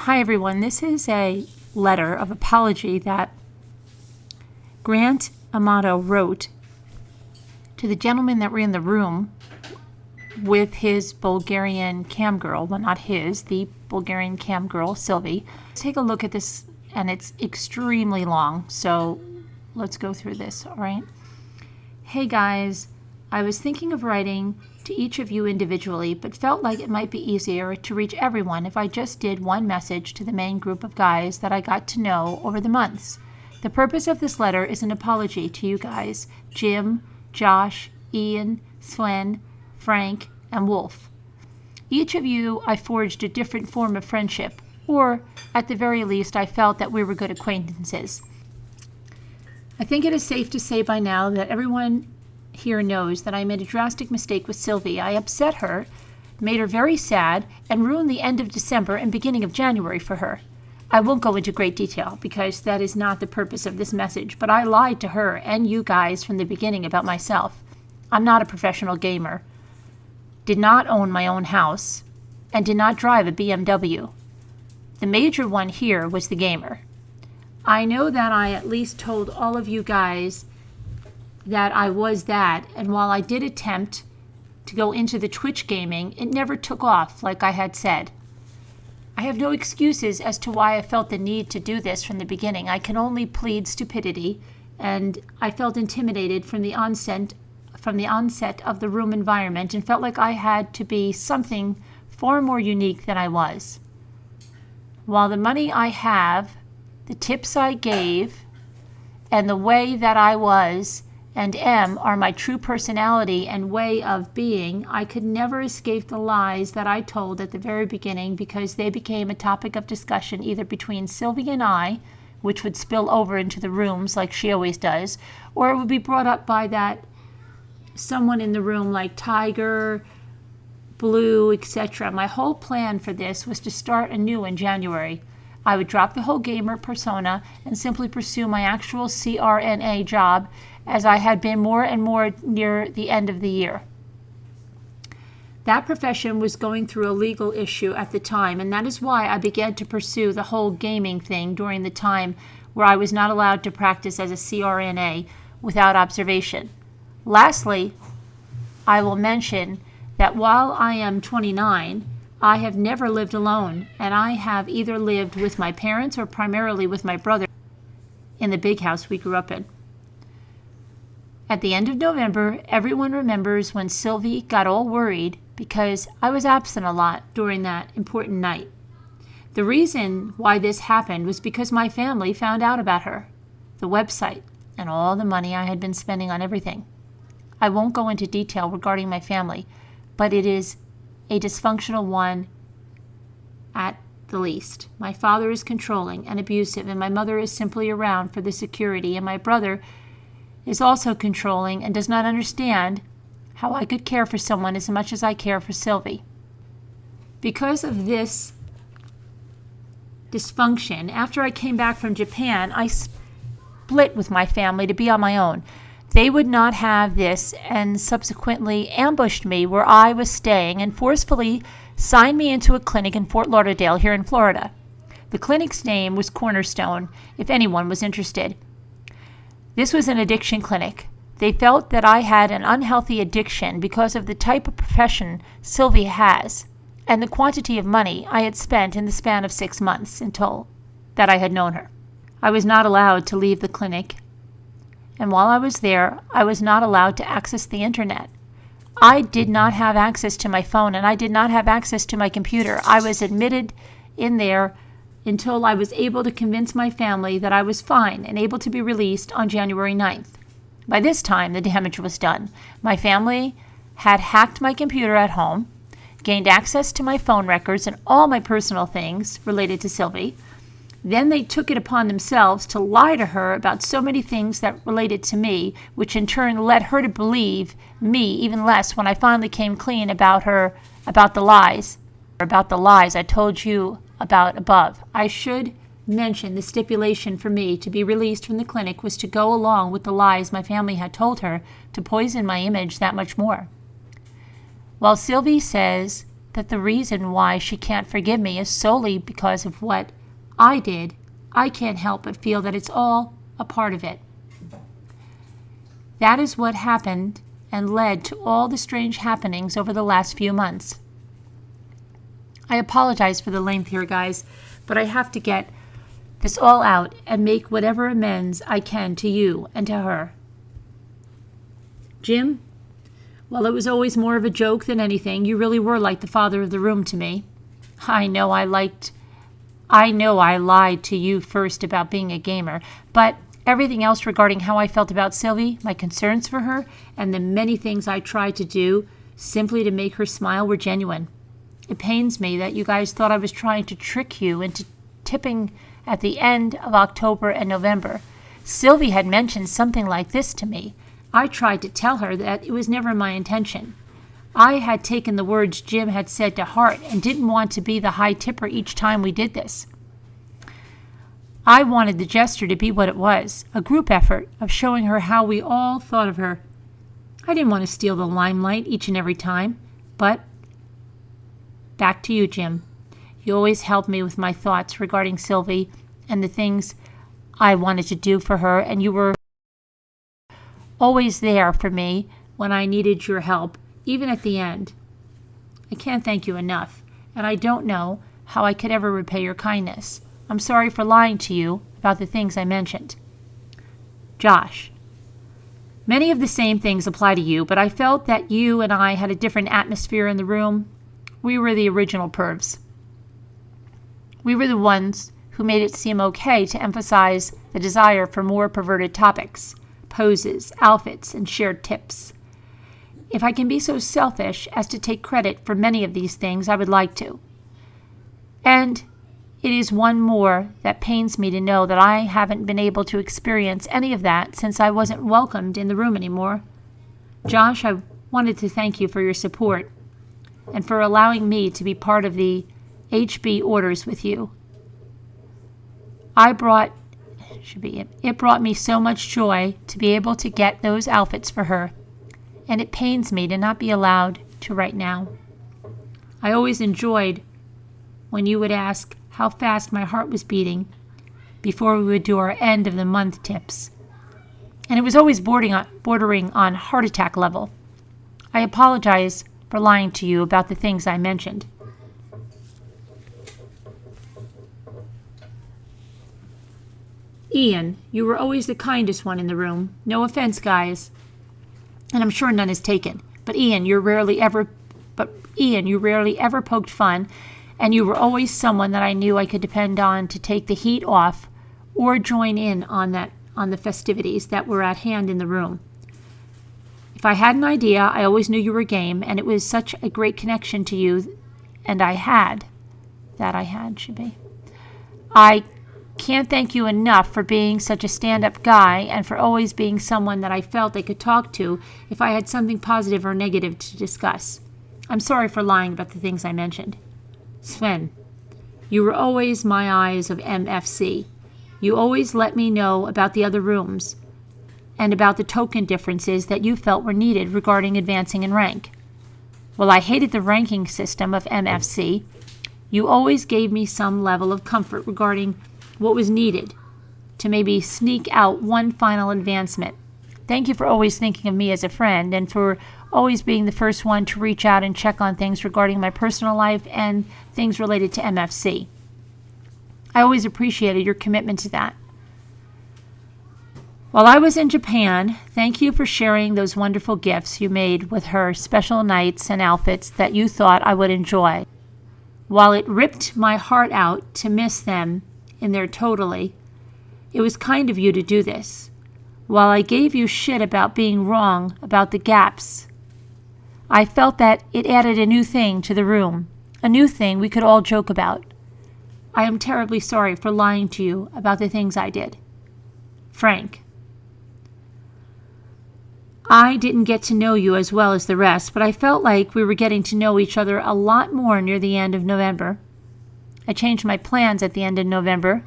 Hi everyone, this is a letter of apology that Grant Amato wrote to the gentleman that ran the room with his Bulgarian cam girl. Well, not his, the Bulgarian cam girl, Silvie. Take a look at this, and it's extremely long, so let's go through this, all right? Hey guys, I was thinking of writing to each of you individually, but felt like it might be easier to reach everyone if I just did one message to the main group of guys that I got to know over the months. The purpose of this letter is an apology to you guys, Jim, Josh, Ian, Sven, Frank, and Wolf. Each of you I forged a different form of friendship, or at the very least I felt that we were good acquaintances. I think it is safe to say by now that everyone here knows that I made a drastic mistake with Silvie. I upset her, made her very sad, and ruined the end of December and beginning of January for her. I won't go into great detail because that is not the purpose of this message, but I lied to her and you guys from the beginning about myself. I'm not a professional gamer, did not own my own house, and did not drive a BMW. The major one here was the gamer. I know that I at least told all of you guys that I was that, and while I did attempt to go into the Twitch gaming, it never took off like I had said. I have no excuses as to why I felt the need to do this from the beginning. I can only plead stupidity, and I felt intimidated from the onset of the room environment and felt like I had to be something far more unique than I was. While the money I have, the tips I gave, and the way that I was and am are my true personality and way of being, I could never escape the lies that I told at the very beginning because they became a topic of discussion either between Silvie and I, which would spill over into the rooms like she always does, or it would be brought up by that someone in the room like Tiger, Blue, etc. My whole plan for this was to start anew in January. I would drop the whole gamer persona and simply pursue my actual CRNA job as I had been more and more near the end of the year. That profession was going through a legal issue at the time, and that is why I began to pursue the whole gaming thing during the time where I was not allowed to practice as a CRNA without observation. Lastly, I will mention that while I am 29, I have never lived alone, and I have either lived with my parents or primarily with my brother in the big house we grew up in. At the end of November, everyone remembers when Silvie got all worried because I was absent a lot during that important night. The reason why this happened was because my family found out about her, the website, and all the money I had been spending on everything. I won't go into detail regarding my family, but it is a dysfunctional one at the least. My father is controlling and abusive, and my mother is simply around for the security, and my brother is also controlling and does not understand how I could care for someone as much as I care for Silvie. Because of this dysfunction, after I came back from Japan, I split with my family to be on my own. They would not have this and subsequently ambushed me where I was staying and forcefully signed me into a clinic in Fort Lauderdale here in Florida. The clinic's name was Cornerstone, if anyone was interested. This was an addiction clinic. They felt that I had an unhealthy addiction because of the type of profession Silvie has and the quantity of money I had spent in the span of 6 months until that I had known her. I was not allowed to leave the clinic, and while I was there, I was not allowed to access the internet. I did not have access to my phone, and I did not have access to my computer. I was admitted in there until I was able to convince my family that I was fine and able to be released on January 9th. By this time, the damage was done. My family had hacked my computer at home, gained access to my phone records and all my personal things related to Silvie. Then they took it upon themselves to lie to her about so many things that related to me, which in turn led her to believe me even less when I finally came clean about the lies I told you about above. I should mention the stipulation for me to be released from the clinic was to go along with the lies my family had told her to poison my image that much more. While Silvie says that the reason why she can't forgive me is solely because of what I did, I can't help but feel that it's all a part of it. That is what happened and led to all the strange happenings over the last few months. I apologize for the length here, guys, but I have to get this all out and make whatever amends I can to you and to her. Jim, well, it was always more of a joke than anything. You really were like the father of the room to me. I know I lied to you first about being a gamer, but everything else regarding how I felt about Silvie, my concerns for her, and the many things I tried to do simply to make her smile were genuine. It pains me that you guys thought I was trying to trick you into tipping at the end of October and November. Silvie had mentioned something like this to me. I tried to tell her that it was never my intention. I had taken the words Jim had said to heart and didn't want to be the high tipper each time we did this. I wanted the gesture to be what it was, a group effort of showing her how we all thought of her. I didn't want to steal the limelight each and every time, but back to you, Jim. You always helped me with my thoughts regarding Silvie and the things I wanted to do for her, and you were always there for me when I needed your help, even at the end. I can't thank you enough, and I don't know how I could ever repay your kindness. I'm sorry for lying to you about the things I mentioned. Josh, many of the same things apply to you, but I felt that you and I had a different atmosphere in the room. We were the original pervs. We were the ones who made it seem okay to emphasize the desire for more perverted topics, poses, outfits, and shared tips. If I can be so selfish as to take credit for many of these things, I would like to. And it is one more that pains me to know that I haven't been able to experience any of that since I wasn't welcomed in the room anymore. Josh, I wanted to thank you for your support and for allowing me to be part of the HB orders with you. It brought me so much joy to be able to get those outfits for her, and it pains me to not be allowed to right now. I always enjoyed when you would ask how fast my heart was beating before we would do our end of the month tips, and it was always bordering on heart attack level. I apologize for lying to you about the things I mentioned. Ian, you were always the kindest one in the room. No offense, guys, and I'm sure none is taken. But Ian, you rarely ever poked fun, and you were always someone that I knew I could depend on to take the heat off or join in on the festivities that were at hand in the room. If I had an idea, I always knew you were game, and it was such a great connection to you, and I can't thank you enough for being such a stand-up guy and for always being someone that I felt I could talk to if I had something positive or negative to discuss. I'm sorry for lying about the things I mentioned. Sven, you were always my eyes of MFC. You always let me know about the other rooms and about the token differences that you felt were needed regarding advancing in rank. While I hated the ranking system of MFC, you always gave me some level of comfort regarding what was needed to maybe sneak out one final advancement. Thank you for always thinking of me as a friend and for always being the first one to reach out and check on things regarding my personal life and things related to MFC. I always appreciated your commitment to that. While I was in Japan, thank you for sharing those wonderful gifts you made with her, special nights and outfits that you thought I would enjoy. While it ripped my heart out to miss them in their totality, it was kind of you to do this. While I gave you shit about being wrong about the gaps, I felt that it added a new thing to the room, a new thing we could all joke about. I am terribly sorry for lying to you about the things I did. Frank, I didn't get to know you as well as the rest, but I felt like we were getting to know each other a lot more near the end of November. I changed my plans at the end of November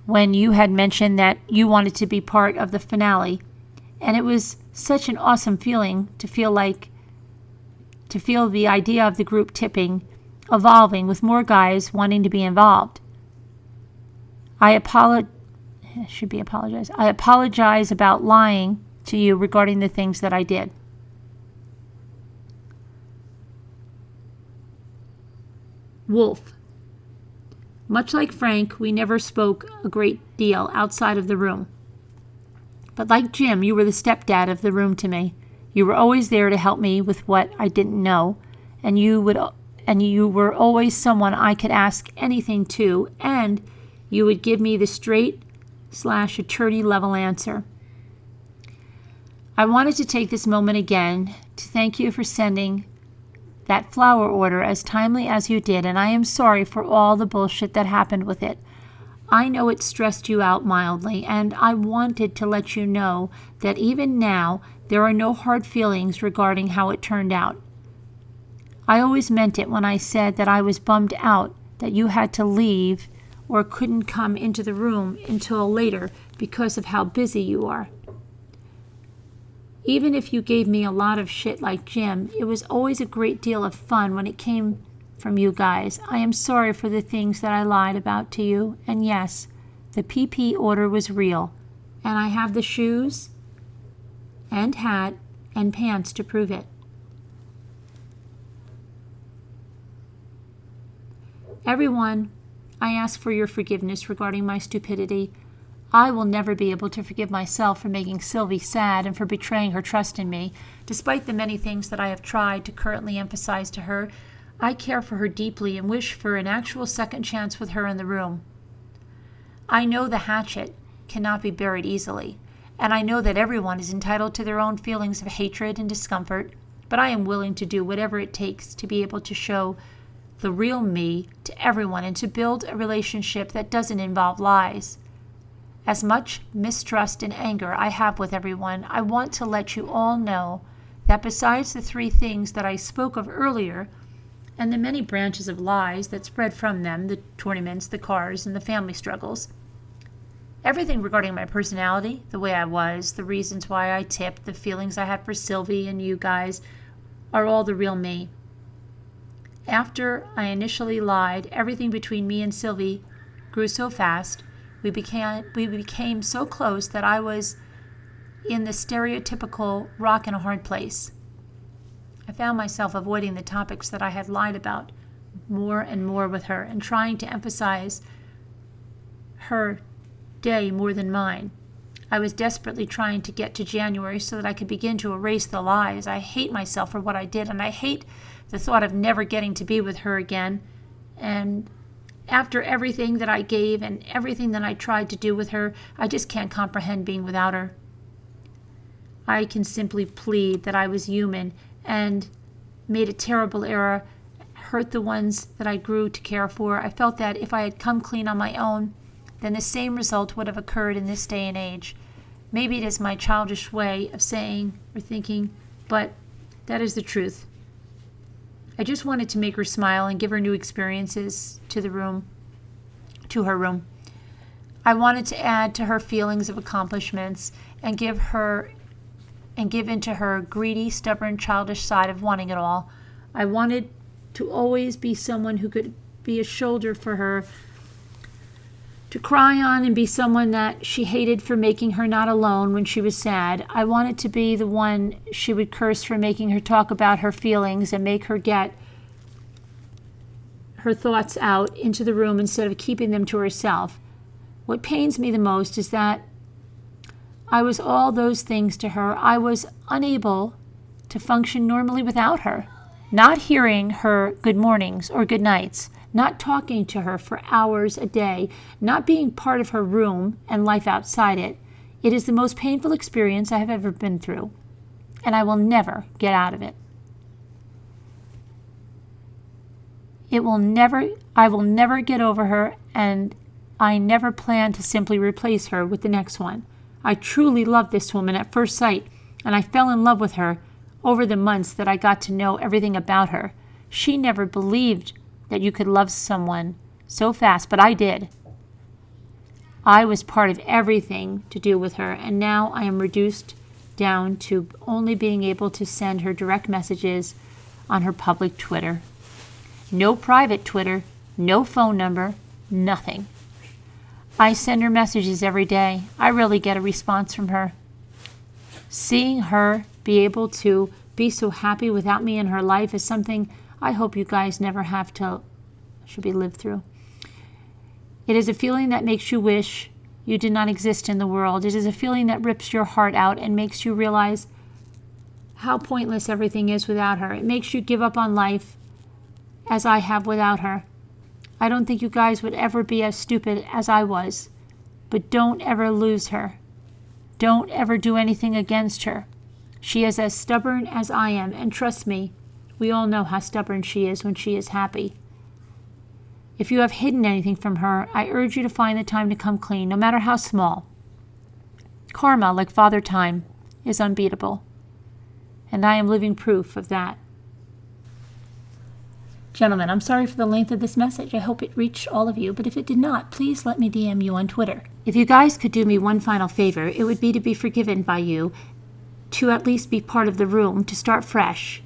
when you had mentioned that you wanted to be part of the finale, and it was such an awesome feeling to feel the idea of the group tipping evolving with more guys wanting to be involved. I apologize about lying to you regarding the things that I did. Wolf. Much like Frank, we never spoke a great deal outside of the room. But like Jim, you were the stepdad of the room to me. You were always there to help me with what I didn't know, and you were always someone I could ask anything to, and you would give me the straight/attorney level answer. I wanted to take this moment again to thank you for sending that flower order as timely as you did, and I am sorry for all the bullshit that happened with it. I know it stressed you out mildly, and I wanted to let you know that even now there are no hard feelings regarding how it turned out. I always meant it when I said that I was bummed out that you had to leave or couldn't come into the room until later because of how busy you are. Even if you gave me a lot of shit like Jim, it was always a great deal of fun when it came from you guys. I am sorry for the things that I lied about to you, and yes, the PP order was real, and I have the shoes and hat and pants to prove it. Everyone, I ask for your forgiveness regarding my stupidity. I will never be able to forgive myself for making Silvie sad and for betraying her trust in me. Despite the many things that I have tried to currently emphasize to her, I care for her deeply and wish for an actual second chance with her in the room. I know the hatchet cannot be buried easily, and I know that everyone is entitled to their own feelings of hatred and discomfort, but I am willing to do whatever it takes to be able to show the real me to everyone and to build a relationship that doesn't involve lies. As much mistrust and anger I have with everyone, I want to let you all know that besides the 3 things that I spoke of earlier, and the many branches of lies that spread from them, the tournaments, the cars, and the family struggles, everything regarding my personality, the way I was, the reasons why I tipped, the feelings I had for Silvie and you guys, are all the real me. After I initially lied, everything between me and Silvie grew so fast. We became so close that I was in the stereotypical rock and a hard place. I found myself avoiding the topics that I had lied about more and more with her and trying to emphasize her day more than mine. I was desperately trying to get to January so that I could begin to erase the lies. I hate myself for what I did, and I hate the thought of never getting to be with her again. And after everything that I gave and everything that I tried to do with her, I just can't comprehend being without her. I can simply plead that I was human and made a terrible error, hurt the ones that I grew to care for. I felt that if I had come clean on my own, then the same result would have occurred in this day and age. Maybe it is my childish way of saying or thinking, but that is the truth. I just wanted to make her smile and give her new experiences to her room. I wanted to add to her feelings of accomplishments and give into her greedy, stubborn, childish side of wanting it all. I wanted to always be someone who could be a shoulder for her to cry on and be someone that she hated for making her not alone when she was sad. I wanted to be the one she would curse for making her talk about her feelings and make her get her thoughts out into the room instead of keeping them to herself. What pains me the most is that I was all those things to her. I was unable to function normally without her. Not hearing her good mornings or good nights, not talking to her for hours a day, not being part of her room and life outside it. It is the most painful experience I have ever been through, and I will never get out of it. I will never get over her, and I never plan to simply replace her with the next one. I truly loved this woman at first sight, and I fell in love with her over the months that I got to know everything about her. She never believed that you could love someone so fast, but I did. I was part of everything to do with her, and now I am reduced down to only being able to send her direct messages on her public Twitter. No private Twitter, no phone number, nothing. I send her messages every day. I really get a response from her. Seeing her be able to be so happy without me in her life is something I hope you guys never have to should be lived through. It is a feeling that makes you wish you did not exist in the world. It is a feeling that rips your heart out and makes you realize how pointless everything is without her. It makes you give up on life as I have without her. I don't think you guys would ever be as stupid as I was, but don't ever lose her. Don't ever do anything against her. She is as stubborn as I am, and trust me, we all know how stubborn she is when she is happy. If you have hidden anything from her, I urge you to find the time to come clean, no matter how small. Karma, like Father Time, is unbeatable, and I am living proof of that. Gentlemen, I'm sorry for the length of this message. I hope it reached all of you, but if it did not, please let me DM you on Twitter. If you guys could do me one final favor, it would be to be forgiven by you, to at least be part of the room, to start fresh.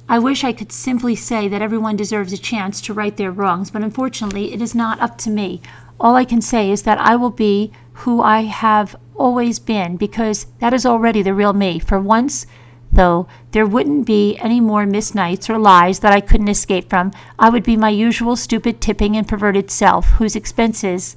I wish I could simply say that everyone deserves a chance to right their wrongs, but unfortunately, it is not up to me. All I can say is that I will be who I have always been, because that is already the real me. For once, though, there wouldn't be any more missed nights or lies that I couldn't escape from. I would be my usual stupid, tipping, and perverted self, who expresses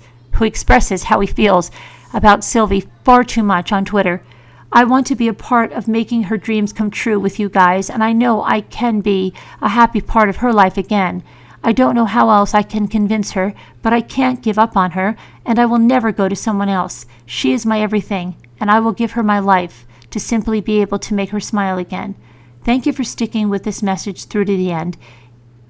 how he feels about Silvie far too much on Twitter. I want to be a part of making her dreams come true with you guys, and I know I can be a happy part of her life again. I don't know how else I can convince her, but I can't give up on her, and I will never go to someone else. She is my everything, and I will give her my life to simply be able to make her smile again. Thank you for sticking with this message through to the end.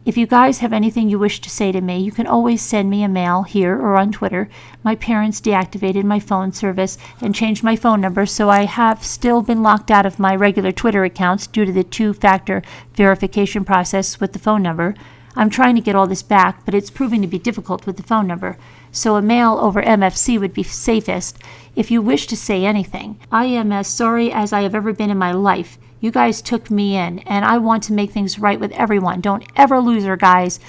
If you guys have anything you wish to say to me, you can always send me a mail here or on Twitter. My parents deactivated my phone service and changed my phone number, so I have still been locked out of my regular Twitter accounts due to the two-factor verification process with the phone number. I'm trying to get all this back, but it's proving to be difficult with the phone number, so a mail over MFC would be safest. If you wish to say anything, I am as sorry as I have ever been in my life. You guys took me in, and I want to make things right with everyone. Don't ever lose her, guys.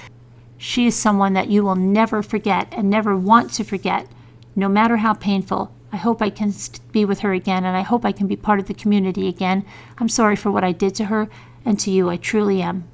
She is someone that you will never forget and never want to forget, no matter how painful. I hope I can be with her again, and I hope I can be part of the community again. I'm sorry for what I did to her, and to you, I truly am.